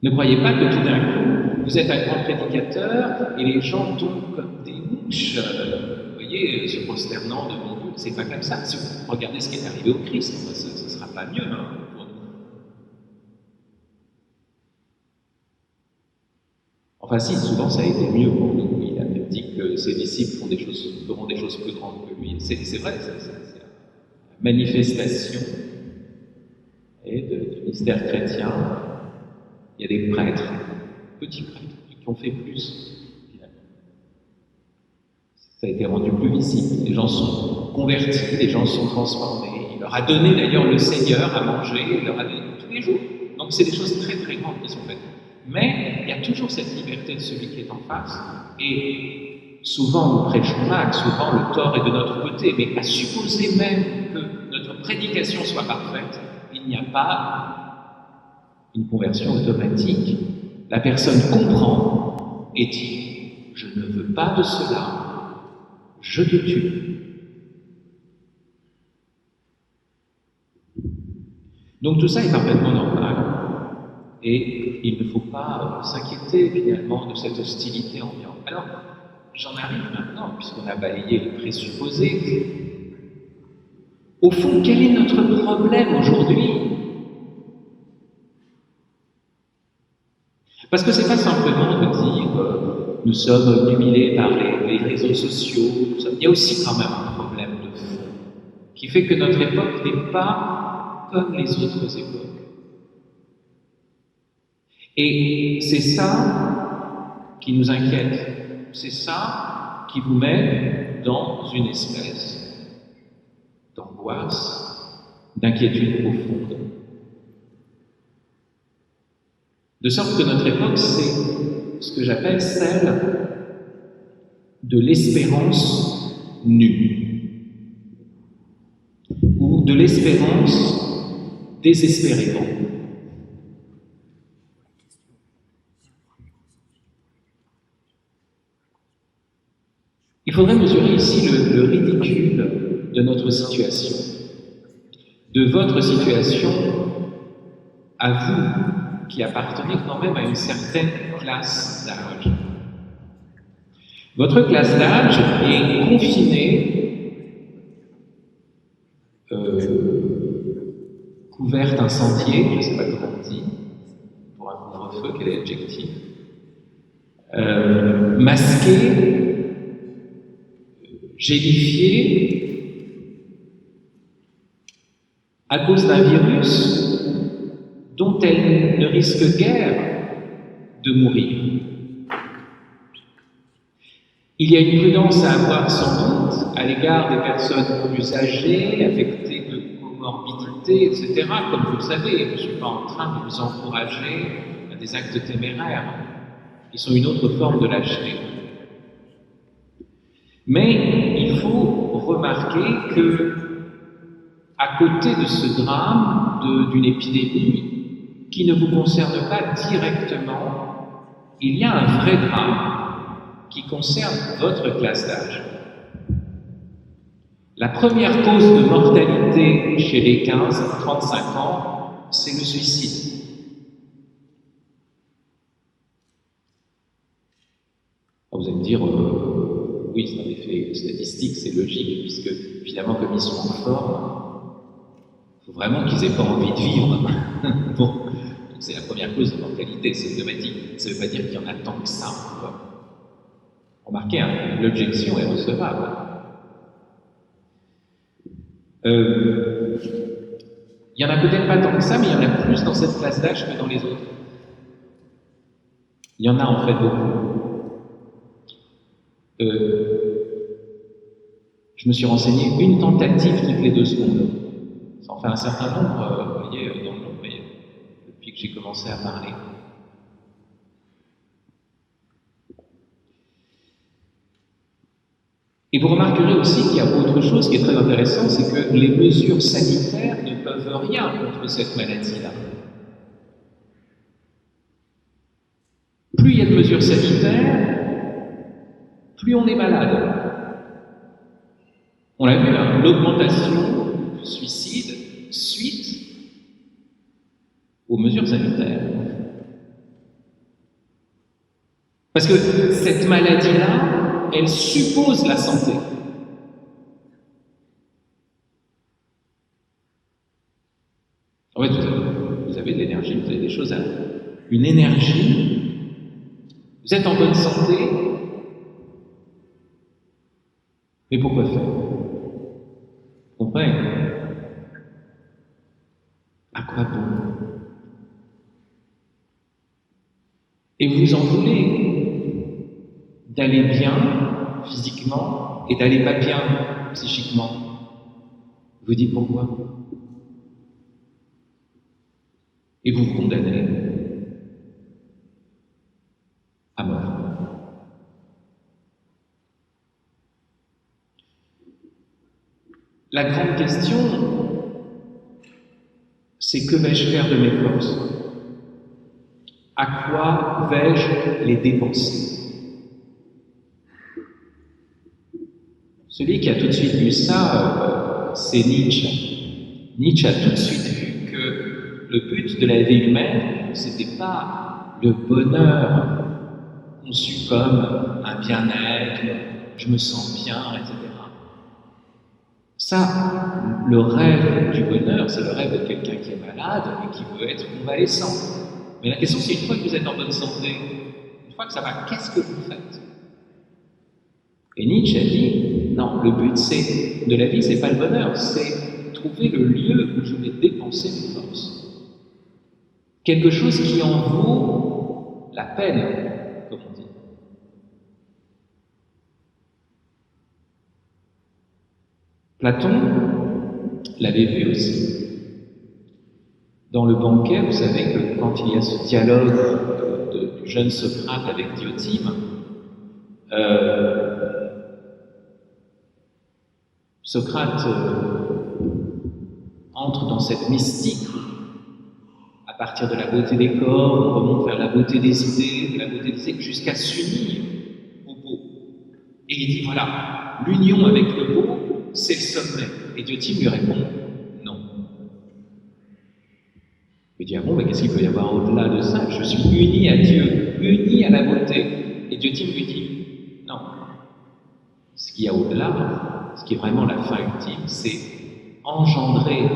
Ne croyez pas que tout d'un coup, vous êtes un grand prédicateur et les gens tombent comme des mouches, vous voyez, se prosternant devant vous. C'est pas comme ça. Si vous regardez ce qui est arrivé au Christ, ce ne sera pas mieux pour nous. Enfin si, souvent ça a été mieux pour nous. Il a même dit que ses disciples feront des choses plus grandes que lui. C'est vrai, c'est la manifestation du mystère chrétien. Il y a des prêtres, petits prêtres, qui ont fait plus, finalement. Ça a été rendu plus visible. Les gens sont convertis, les gens sont transformés. Il leur a donné d'ailleurs le Seigneur à manger, il leur a donné tous les jours. Donc c'est des choses très très grandes qui sont faites. Mais il y a toujours cette liberté de celui qui est en face. Et souvent nous prêchons mal, souvent le tort est de notre côté. Mais à supposer même que notre prédication soit parfaite, il n'y a pas une conversion automatique. La personne comprend et dit « Je ne veux pas de cela, je te tue ». Donc tout ça est parfaitement normal et il ne faut pas s'inquiéter finalement de cette hostilité ambiante. Alors, j'en arrive maintenant, puisqu'on a balayé les présupposés. Au fond, quel est notre problème aujourd'hui ? Parce que c'est pas simplement de dire nous sommes humiliés par les réseaux sociaux, il y a aussi quand même un problème de fond qui fait que notre époque n'est pas comme les autres époques. Et c'est ça qui nous inquiète, c'est ça qui vous met dans une espèce d'angoisse, d'inquiétude profonde. De sorte que notre époque, c'est ce que j'appelle celle de l'espérance nue, ou de l'espérance désespérément. Il faudrait mesurer ici le ridicule de notre situation, de votre situation à vous, qui appartenait quand même à une certaine classe d'âge. Votre classe d'âge est confinée, couverte, incendiée, je ne sais pas comment on dit, pour un couvre-feu, quel est l'adjectif, masquée, gélifiée, à cause d'un virus dont elle ne risque guère de mourir. Il y a une prudence à avoir sans doute à l'égard des personnes plus âgées, affectées de comorbidités, etc. Comme vous le savez, je ne suis pas en train de vous encourager à des actes téméraires, qui sont une autre forme de lâcheté. Mais il faut remarquer que, à côté de ce drame d'une épidémie, qui ne vous concerne pas directement, il y a un vrai drame qui concerne votre classe d'âge. La première cause de mortalité chez les 15-35 ans, c'est le suicide. Alors vous allez me dire, oui, c'est un effet statistique, c'est logique, puisque finalement, comme ils sont en forme, il faut vraiment qu'ils aient pas envie de vivre. Bon. C'est la première cause de mortalité, c'est automatique. Ça ne veut pas dire qu'il y en a tant que ça. Remarquez, hein, l'objection est recevable. Il y en a peut-être pas tant que ça, mais il y en a plus dans cette classe d'âge que dans les autres. Il y en a en fait beaucoup. Je me suis renseigné une tentative toutes les 2 secondes. Ça en fait un certain nombre, vous voyez, dans le monde, mais depuis que j'ai commencé à parler. Et vous remarquerez aussi qu'il y a autre chose qui est très intéressant, c'est que les mesures sanitaires ne peuvent rien contre cette maladie-là. Plus il y a de mesures sanitaires, plus on est malade. On l'a vu, hein, l'augmentation du suicide suite aux mesures sanitaires. Parce que cette maladie-là, elle suppose la santé. En fait, vous avez de l'énergie, vous avez des choses à... Une énergie, vous êtes en bonne santé, mais pourquoi faire? Vous comprenez? À quoi bon? Et vous en voulez d'aller bien physiquement et d'aller pas bien psychiquement. Vous dites pourquoi? Et vous vous condamnez à mort. La grande question, c'est que vais-je faire de mes forces? À quoi vais-je les dépenser? Celui qui a tout de suite vu ça, c'est Nietzsche. Nietzsche a tout de suite vu que le but de la vie humaine, c'était pas le bonheur conçu comme un bien-être, je me sens bien, etc. Ça, le rêve du bonheur, c'est le rêve de quelqu'un qui est malade et qui veut être convalescent. Mais la question, c'est une fois que vous êtes en bonne santé, une fois que ça va, qu'est-ce que vous faites? Et Nietzsche a dit, non, le but de la vie, c'est pas le bonheur, c'est trouver le lieu où je vais dépenser mes forces. Quelque chose qui en vaut la peine, comme on dit. Platon l'avait vu aussi. Dans le banquet, vous savez que quand il y a ce dialogue du jeune Socrate avec Diotime, Socrate entre dans cette mystique à partir de la beauté des corps, on remonte vers la beauté des idées, de la beauté des idées, jusqu'à s'unir au beau. Et il dit voilà, l'union avec le beau, c'est le sommet. Et Diotime lui répond non. Il dit ah bon, mais qu'est-ce qu'il peut y avoir au-delà de ça? Je suis uni à Dieu, uni à la beauté. Et Diotime lui dit non. Ce qu'il y a au-delà, ce qui est vraiment la fin ultime, c'est engendrer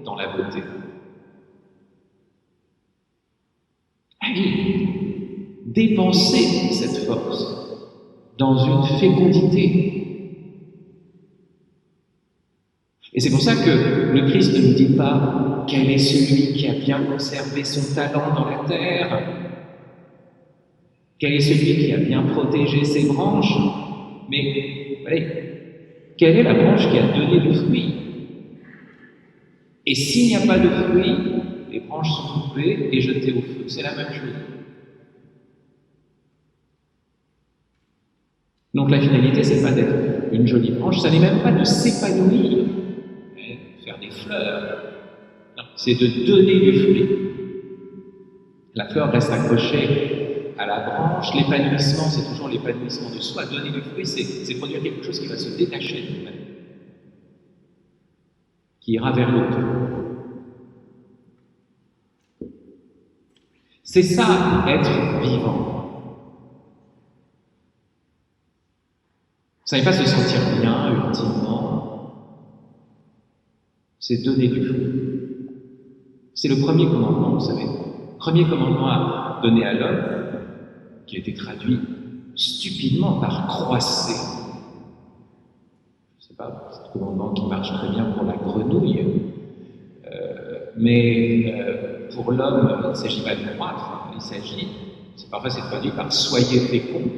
dans la beauté. Allez, dépenser cette force dans une fécondité. Et c'est pour ça que le Christ ne nous dit pas quel est celui qui a bien conservé son talent dans la terre, quel est celui qui a bien protégé ses branches, mais allez, quelle est la branche qui a donné le fruit? Et s'il n'y a pas de fruit, les branches sont coupées et jetées au feu. C'est la même chose. Donc la finalité, c'est pas d'être une jolie branche, ça n'est même pas de s'épanouir, faire des fleurs. Non, c'est de donner du fruit. La fleur reste accrochée à la branche, l'épanouissement, c'est toujours l'épanouissement de soi. Donner du fruit, c'est produire quelque chose qui va se détacher de nous-mêmes, qui ira vers l'autre. C'est ça, être vivant. Ça n'est pas se sentir bien, ultimement. C'est donner du fruit. C'est le premier commandement, vous savez. Premier commandement à donner à l'homme, qui a été traduit stupidement par croisser. Je ne sais pas, c'est un commandement qui marche très bien pour la grenouille, mais pour l'homme, il ne s'agit pas de croître, parfois c'est traduit par soyez féconds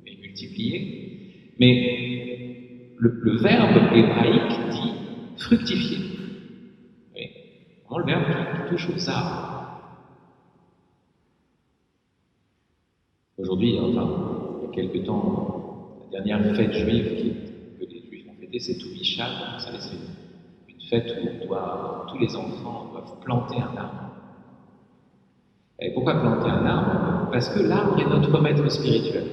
et multipliez. multiplier, mais le verbe hébraïque dit fructifier. Oui. Vraiment le verbe qui touche aux arbres. Aujourd'hui, enfin, il y a quelque temps, la dernière fête juive que les Juifs ont fêtée, c'est Toubicha, donc ça c'est une fête où tous les enfants doivent planter un arbre. Et pourquoi planter un arbre? Parce que l'arbre est notre maître spirituel.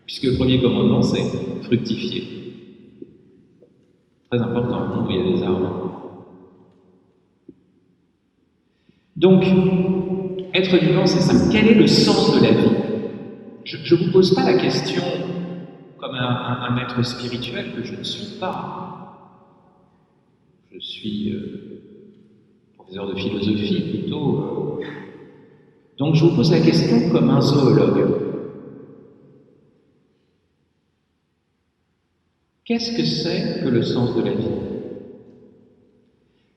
Puisque le premier commandement, c'est fructifier. Très important, où il y a des arbres. Donc, être vivant, c'est ça. Quel est le sens de la vie? Je ne vous pose pas la question comme un maître spirituel que je ne suis pas. Je suis professeur de philosophie plutôt. Donc je vous pose la question comme un zoologue. Qu'est-ce que c'est que le sens de la vie?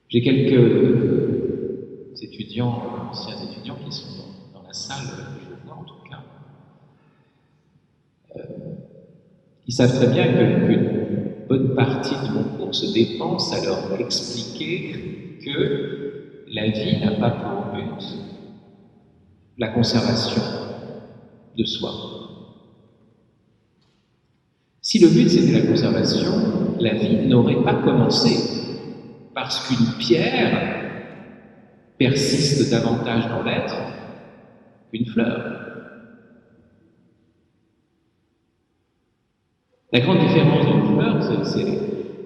J'ai quelques étudiants, anciens étudiants qui sont dans la salle, je vois en tout cas. Ils savent très bien qu'une bonne partie de mon cours se dépense à leur expliquer que la vie n'a pas pour but la conservation de soi. Si le but c'était la conservation, la vie n'aurait pas commencé, parce qu'une pierre persiste davantage dans l'être qu'une fleur. La grande différence d'une fleur,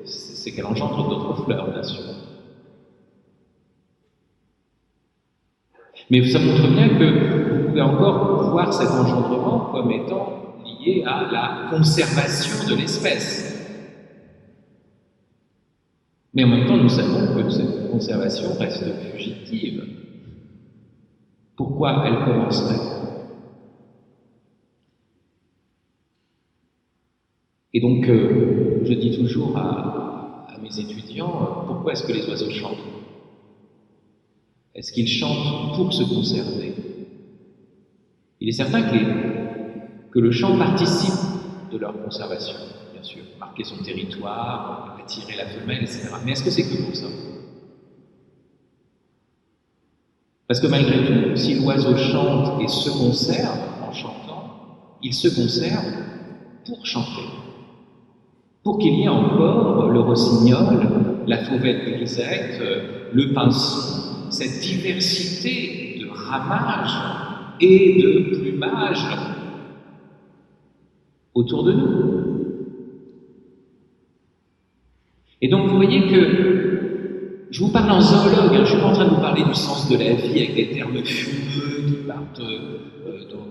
c'est qu'elle engendre d'autres fleurs, bien sûr. Mais ça montre bien que vous pouvez encore voir cet engendrement comme étant lié à la conservation de l'espèce. Mais en même temps, nous savons que cette conservation reste fugitive. Pourquoi elle commencerait? Et donc, je dis toujours à mes étudiants, pourquoi est-ce que les oiseaux chantent? Est-ce qu'ils chantent pour se conserver? Il est certain que le chant participe de leur conservation, bien sûr, marquer son territoire, attirer la femelle, etc. Mais est-ce que c'est que pour ça? Parce que malgré tout, si l'oiseau chante et se conserve en chantant, il se conserve pour chanter. Pour qu'il y ait encore le rossignol, la fauvette grisette, le pinson, cette diversité de ramages et de plumages autour de nous. Et donc vous voyez que je vous parle en zoologue, je ne suis pas en train de vous parler du sens de la vie avec des termes fumeux qui partent dans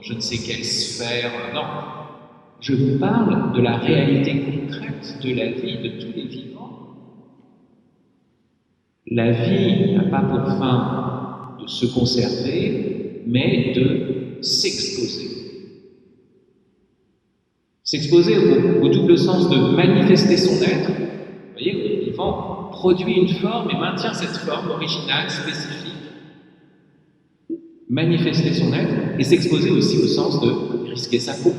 je ne sais quelle sphère, non. Je vous parle de la réalité concrète de la vie de tous les vivants. La vie n'a pas pour fin de se conserver, mais de s'exposer. S'exposer au double sens de manifester son être. Vous voyez, le vivant produit une forme et maintient cette forme originale, spécifique. Manifester son être et s'exposer aussi au sens de risquer sa peau.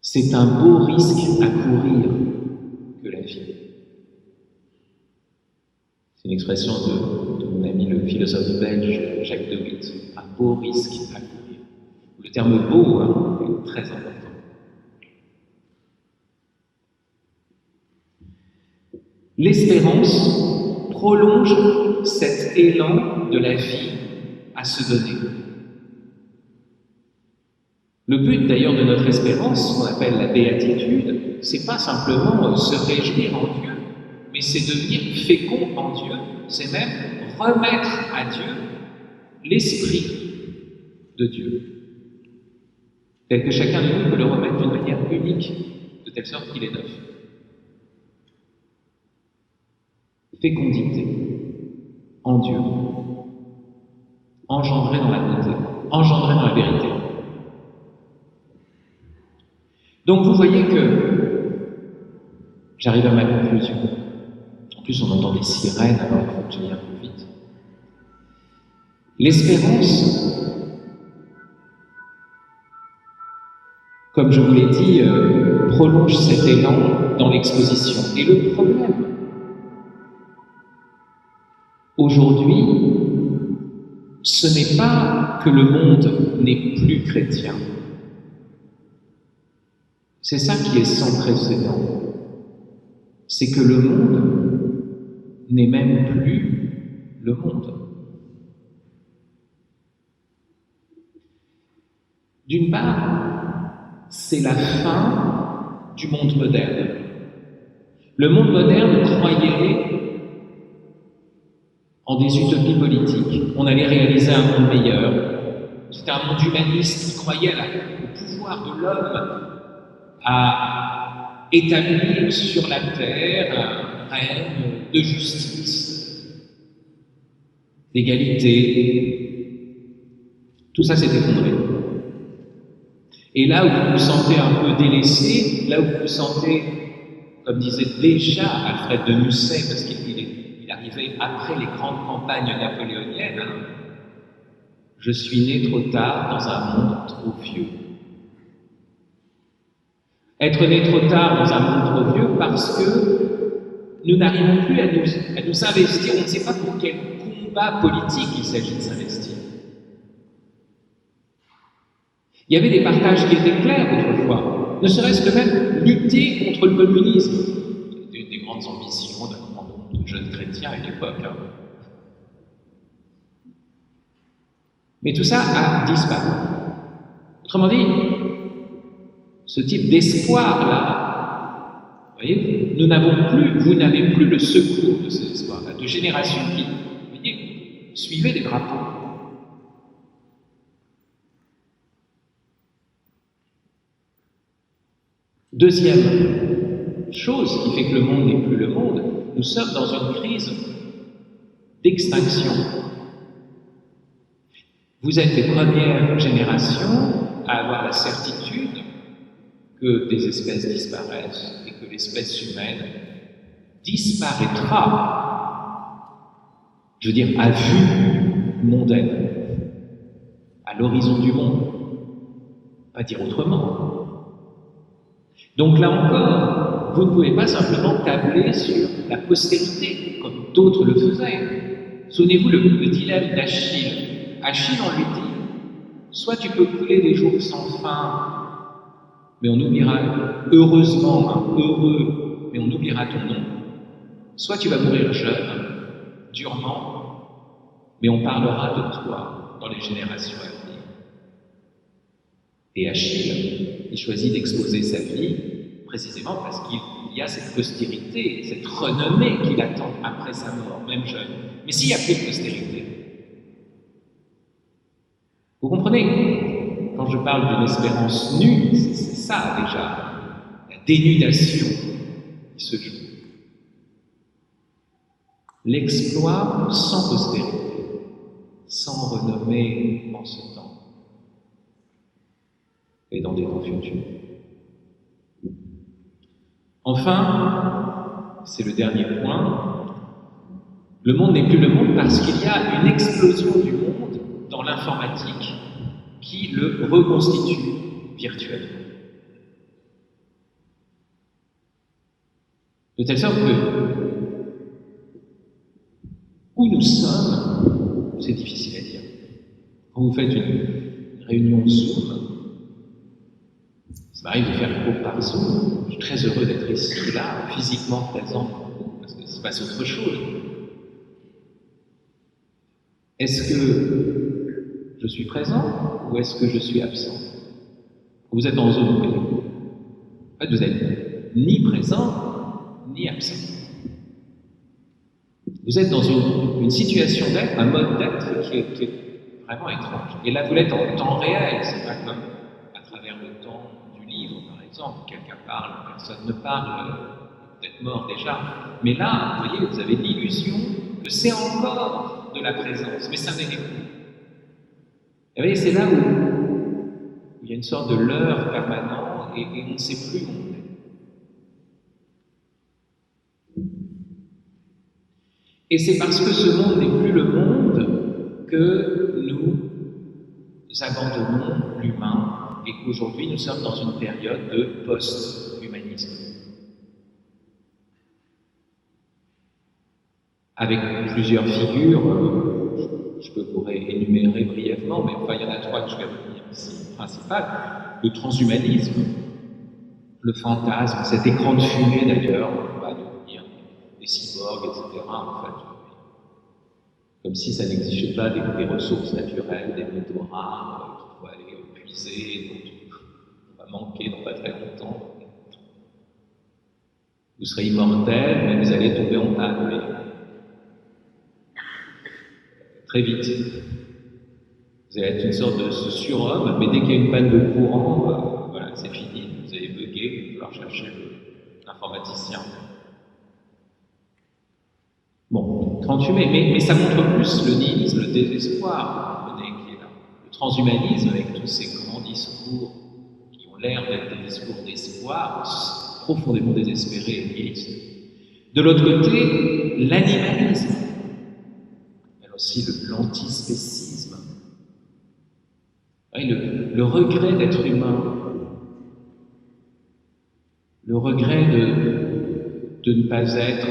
C'est un beau risque à courir que la vie. C'est une expression de mon ami le philosophe belge Jacques de Witt. Un beau risque à courir. Le terme beau est très important. L'espérance prolonge cet élan de la vie à se donner. Le but d'ailleurs de notre espérance, ce qu'on appelle la béatitude, c'est pas simplement se réjouir en Dieu, mais c'est devenir fécond en Dieu, c'est même remettre à Dieu l'esprit de Dieu, tel que chacun de nous peut le remettre d'une manière unique, de telle sorte qu'il est neuf. Fécondité en Dieu, engendré dans la bonté, engendré dans la vérité. Donc vous voyez que j'arrive à ma conclusion. En plus, on entend des sirènes, alors il faut que j'aille un peu vite. L'espérance, comme je vous l'ai dit, prolonge cet élan dans l'exposition. Et le problème, aujourd'hui, ce n'est pas que le monde n'est plus chrétien. C'est ça qui est sans précédent. C'est que le monde n'est même plus le monde. D'une part, c'est la fin du monde moderne. Le monde moderne croyait en des utopies politiques. On allait réaliser un monde meilleur. C'était un monde humaniste qui croyait au pouvoir de l'homme à établir sur la terre un règne de justice, d'égalité. Tout ça s'est effondré. Et là où vous vous sentez un peu délaissé, là où vous vous sentez, comme disait déjà Alfred de Musset, parce qu'il arrivait après les grandes campagnes napoléoniennes, je suis né trop tard dans un monde trop vieux. Être né trop tard dans un monde trop vieux parce que nous n'arrivons plus à nous investir, on ne sait pas pour quel combat politique il s'agit de s'investir. Il y avait des partages qui étaient clairs autrefois, ne serait-ce que même lutter contre le communisme. C'était une des grandes ambitions d'un grand nombre de jeunes chrétiens à une époque. Mais tout ça a disparu. Autrement dit, ce type d'espoir-là, vous voyez, vous n'avez plus le secours de cet espoir-là, de générations qui, vous voyez, suivaient des drapeaux. Deuxième chose qui fait que le monde n'est plus le monde, nous sommes dans une crise d'extinction. Vous êtes les premières générations à avoir la certitude que des espèces disparaissent et que l'espèce humaine disparaîtra, je veux dire, à vue mondaine, à l'horizon du monde, pas dire autrement. Donc là encore, vous ne pouvez pas simplement tabler sur la postérité, comme d'autres le faisaient. Souvenez-vous le dilemme d'Achille. Achille, on lui dit, soit tu peux couler des jours sans fin, mais on oubliera, heureusement, heureux, mais on oubliera ton nom, soit tu vas mourir jeune, durement, mais on parlera de toi dans les générations à venir. Et Achille, il choisit d'exposer sa vie précisément parce qu'il y a cette postérité, cette renommée qu'il attend après sa mort, même jeune. Mais s'il n'y a plus de postérité, vous comprenez, quand je parle d'une espérance nue, c'est ça déjà, la dénudation qui se joue. L'exploit sans postérité, sans renommée en ce temps, et dans des temps futurs. Enfin, c'est le dernier point, le monde n'est plus le monde parce qu'il y a une explosion du monde dans l'informatique qui le reconstitue virtuellement. De telle sorte que où nous sommes, c'est difficile à dire. Quand vous faites une réunion Zoom, ça m'arrive de faire un cours par Zoom, je suis très heureux d'être ici, là, physiquement présent pour vous, parce que se passe autre chose. Est-ce que je suis présent ou est-ce que je suis absent? Vous êtes en zone B. En fait, vous n'êtes ni présent, ni absent. Vous êtes dans une situation d'être, un mode d'être qui est vraiment étrange. Et là, vous l'êtes en temps réel, c'est pas comme à travers le temps du livre, par exemple, quelqu'un parle, personne ne parle, peut-être mort déjà. Mais là, vous voyez, vous avez l'illusion que c'est encore de la présence, mais ça n'est plus. Et vous voyez, c'est là où il y a une sorte de leurre permanent et on ne sait plus où on est. Et c'est parce que ce monde n'est plus le monde que nous abandonnons l'humain et qu'aujourd'hui nous sommes dans une période de post-humanisme. Avec plusieurs figures, je peux vous énumérer brièvement, mais enfin il y en a trois que je vais retenir ici, principales. Le transhumanisme, le fantasme, cet écran de fumée d'ailleurs, on va devenir des cyborgs, etc. En fait, comme si ça n'exigeait pas des ressources naturelles, des métaux rares qu'il faut aller puiser, dont on va manquer dans pas très longtemps. Vous serez immortel, mais vous allez tomber en panne, mais très vite. Vous allez être une sorte de surhomme, mais dès qu'il y a une panne de courant, voilà, c'est fini, vous allez bugger, il va falloir chercher l'informaticien. Bon, transhumé, mais ça montre plus le nihilisme, le désespoir qui est là. Le transhumanisme, avec tous ces grands discours qui ont l'air d'être des discours d'espoir, profondément désespérés et nihilistes. De l'autre côté, l'animalisme, mais aussi l'antispécisme. Le regret d'être humain, le regret de ne pas être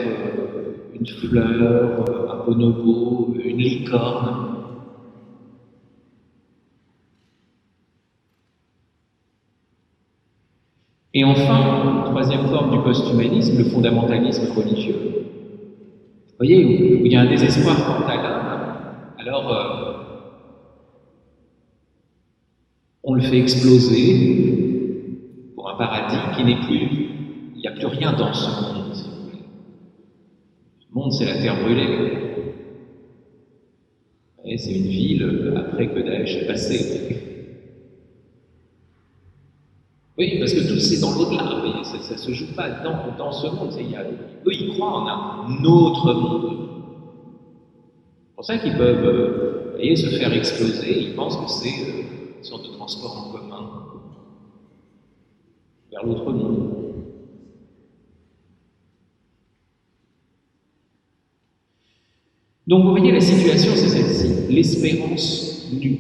une fleur, un bonobo, une licorne. Et enfin, troisième forme du post-humanisme, le fondamentalisme religieux. Vous voyez, où il y a un désespoir quant à l'homme, alors on le fait exploser pour un paradis qui n'est plus, il n'y a plus rien dans ce monde, si vous voulez. Le monde, c'est la terre brûlée. Et c'est une ville après que Daesh est passé. Oui, parce que tout c'est dans l'au-delà, mais ça ne se joue pas dans ce monde. Eux, ils croient en un autre monde. C'est pour ça qu'ils peuvent se faire exploser. Ils pensent que c'est une sorte de transport en commun vers l'autre monde. Donc vous voyez, la situation c'est celle-ci, l'espérance nue.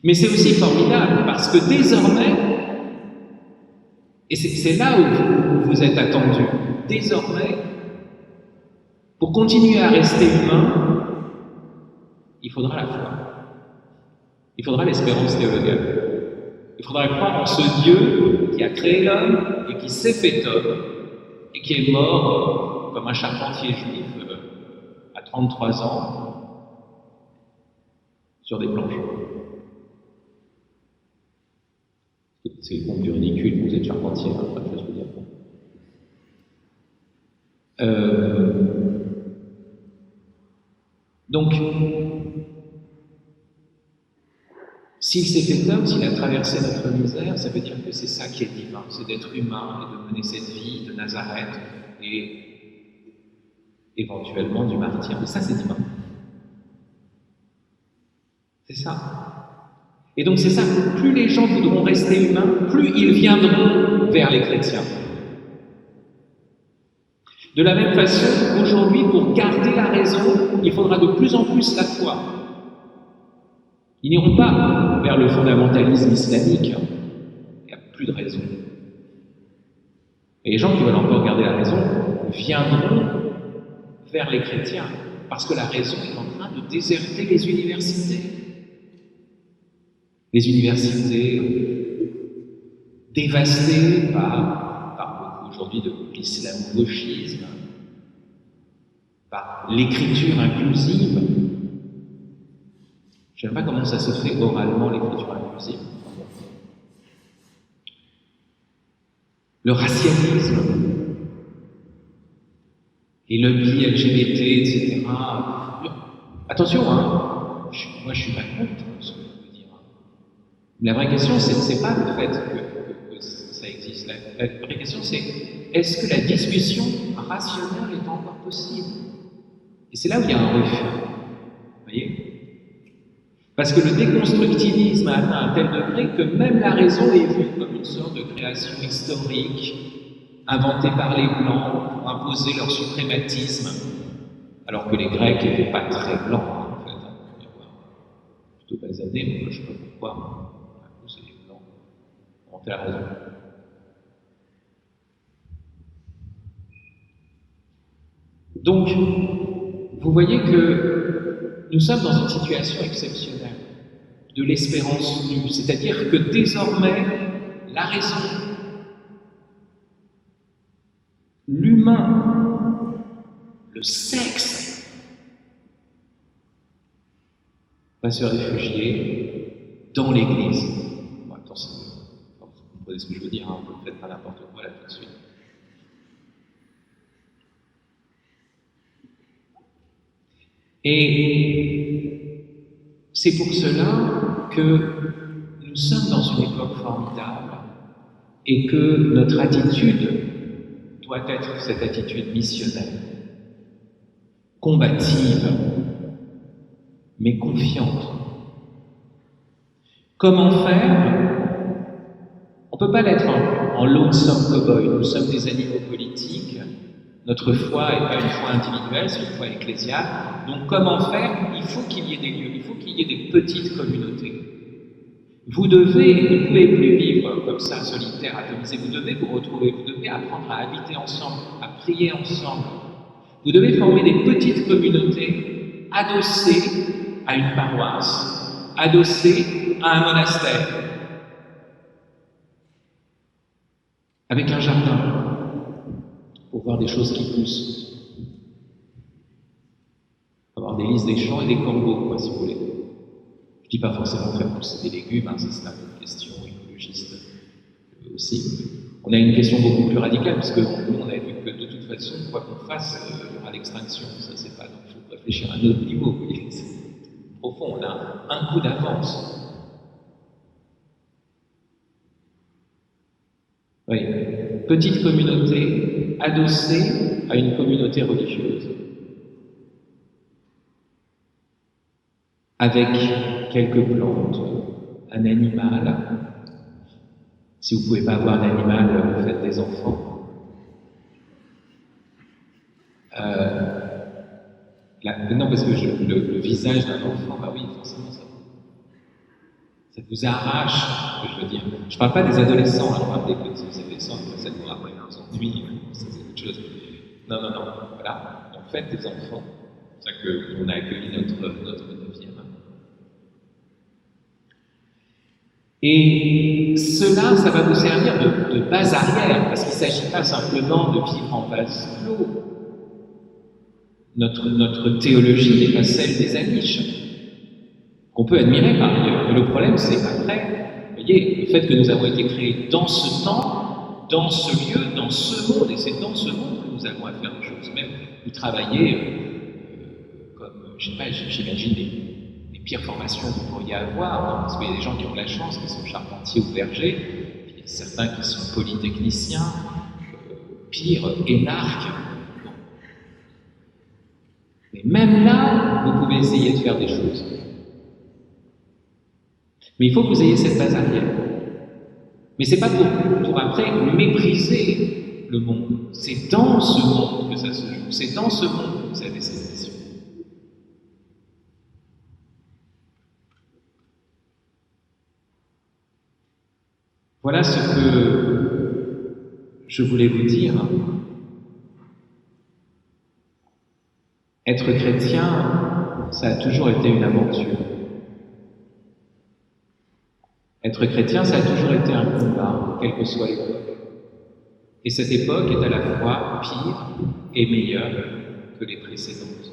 Mais c'est aussi formidable parce que désormais, et c'est là où vous êtes attendus, désormais, pour continuer à rester humain, il faudra la foi. Il faudra l'espérance théologale. Il faudra croire en ce Dieu qui a créé l'homme et qui s'est fait homme et qui est mort comme un charpentier juif à 33 ans sur des planches. C'est le compte du ridicule, vous êtes charpentier, après je veux dire. Donc, s'il s'est fait homme, s'il a traversé notre misère, ça veut dire que c'est ça qui est divin, c'est d'être humain et de mener cette vie de Nazareth et éventuellement du martyr. Mais ça, c'est divin. C'est ça. Et donc c'est ça, plus les gens voudront rester humains, plus ils viendront vers les chrétiens. De la même façon, aujourd'hui, pour garder la raison, il faudra de plus en plus la foi. Ils n'iront pas vers le fondamentalisme islamique, il n'y a plus de raison. Et les gens qui veulent encore garder la raison viendront vers les chrétiens, parce que la raison est en train de déserter les universités. Les universités dévastées par beaucoup aujourd'hui de l'islamo-gauchisme, par l'écriture inclusive. Je ne sais pas comment ça se fait oralement, l'écriture inclusive. Le racialisme, les lobbies LGBT, etc. Attention, moi je suis pas contre ce que je veux dire. La vraie question, c'est pas le fait que ça existe. La vraie question, c'est est-ce que la discussion rationnelle est encore possible? Et c'est là où il y a un refus. Vous voyez? Parce que le déconstructivisme a atteint un tel degré que même la raison est vue comme une sorte de création historique, inventée par les Blancs pour imposer leur suprématisme, alors que les Grecs n'étaient pas très blancs, en fait. plutôt basané, mais moi, je ne sais pas pourquoi. C'est les blancs. On fait la raison. Donc, vous voyez que nous sommes dans une situation exceptionnelle de l'espérance nue, c'est-à-dire que désormais, la raison, l'humain, le sexe, va se réfugier dans l'Église. Bon, attention, vous comprenez ce que je veux dire, hein, vous ne faites pas n'importe quoi là tout de suite. Et c'est pour cela que nous sommes dans une époque formidable et que notre attitude doit être cette attitude missionnaire, combative, mais confiante. Comment faire? On ne peut pas l'être en lonesome cowboy. Nous sommes des animaux politiques. Notre foi n'est pas une foi individuelle, c'est une foi ecclésiale. Donc comment faire? Il faut qu'il y ait des lieux, il faut qu'il y ait des petites communautés. Vous ne pouvez plus vivre comme ça, solitaire, atomisé. Vous devez vous retrouver, vous devez apprendre à habiter ensemble, à prier ensemble. Vous devez former des petites communautés adossées à une paroisse, adossées à un monastère, avec un jardin, pour voir des choses qui poussent. Avoir des lys des champs et des corbeaux, quoi, si vous voulez. Je ne dis pas forcément faire pousser des légumes, hein, c'est une question écologiste aussi. On a une question beaucoup plus radicale, parce que nous, on a vu que de toute façon, quoi qu'on fasse, il y aura l'extinction. Ça, c'est pas. Donc, il faut réfléchir à un autre niveau. Vous voyez, c'est profond. On a un coup d'avance. Oui. Petite communauté adossée à une communauté religieuse, avec quelques plantes, un animal. Si vous ne pouvez pas avoir d'animal, vous faites des enfants. Non, parce que le visage d'un enfant, bah oui, forcément, ça vous arrache, je veux dire. Je ne parle pas des adolescents, je parle des petits adolescents, ça vous rappelle un ennui, ça c'est autre chose. Non, voilà. Donc faites des enfants. C'est ça qu'on a accueilli notre 9e. Et cela, ça va vous servir de base arrière, parce qu'il ne s'agit pas simplement de vivre en vase clos. Notre théologie n'est pas celle des Amish, qu'on peut admirer par ailleurs. Mais le problème, c'est après, vous voyez, le fait que nous avons été créés dans ce temps, dans ce lieu, dans ce monde, et c'est dans ce monde que nous avons à faire des choses. Même vous travaillez comme, je ne sais pas, j'imagine les pires formations que vous pourriez avoir, non, parce qu'il y a des gens qui ont de la chance, qui sont charpentiers ou bergers, puis il y a certains qui sont polytechniciens, pire, énarques. Bon. Mais même là, vous pouvez essayer de faire des choses. Mais il faut que vous ayez cette base arrière. Mais ce n'est pas pour après mépriser le monde. C'est dans ce monde que ça se joue. C'est dans ce monde que vous avez cette mission. Voilà ce que je voulais vous dire. Être chrétien, ça a toujours été une aventure. Être chrétien, ça a toujours été un combat, quelle que soit l'époque. Et cette époque est à la fois pire et meilleure que les précédentes.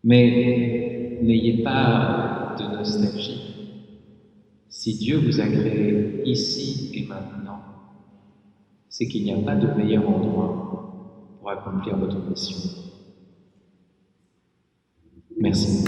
Mais n'ayez pas de nostalgie. Si Dieu vous a créé ici et maintenant, c'est qu'il n'y a pas de meilleur endroit pour accomplir votre mission. Merci.